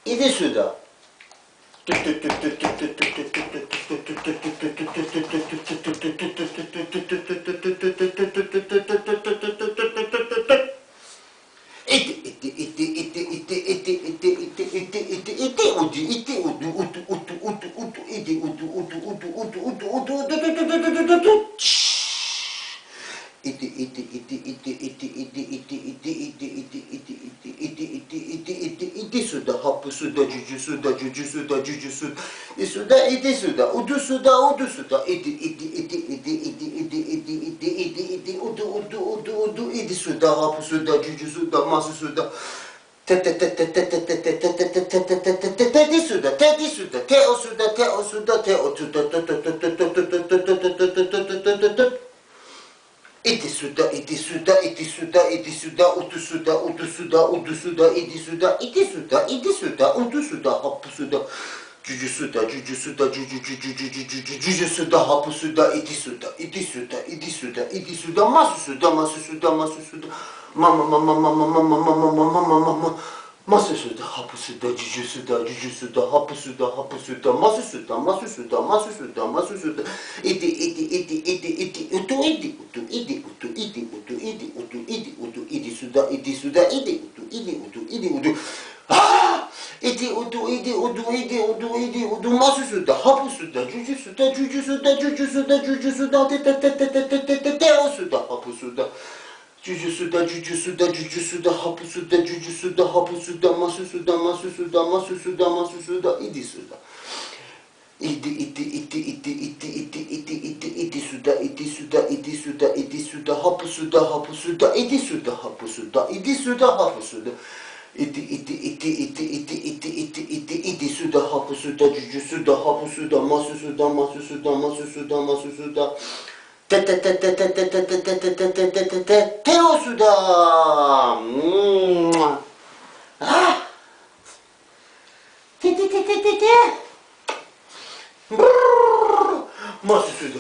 İdi suda. Suda, hapı suda, cücü suda, cücü suda, cücü suda, suda, idi suda, udu suda, udu suda, udu, idi suda, hapı suda, cücü suda, masu suda, tedi suda, tedi suda, te o suda, te o suda, te o suda, İdi suda, idi suda, idi suda, idi suda, udu suda, udu suda, udu suda, idi suda, idi suda, idi suda, udu suda, hapı suda, cücü suda, cücü suda, cücü cücü cücü cücü cücü suda, hapı suda, idi suda, idi suda, idi suda, idi suda, masu suda, masu suda, masu suda, mama mama mama mama mama mama mama mama. Masu suda, hapı suda, cücü suda, hapı suda, masu suda, masu suda, masu suda, masu suda, idi, utu, idi, utu, idi, utu, idi, utu, idi, utu, idi, utu, idi suda, idi suda, idi, utu, idi, utu, idi, utu, idi, utu, idi, utu, idi, utu, idi, utu, masu suda, hapı suda, cücü suda, cücü suda, cücü suda, cücü suda, te o suda, hapı suda. Cücü suda, cücü suda, cücü suda, hapı suda, cücü suda, hapı suda, masu suda, masu suda, masu suda, masu suda, idi suda. İdi suda, idi suda, idi suda, idi suda, hapı suda, hapı suda, idi suda, hapı suda, idi suda, hapı suda. İdi suda, hapı suda, cücü suda, hapı suda, masu suda, masu suda, masu suda, masu suda. Teo suda. Masu suda.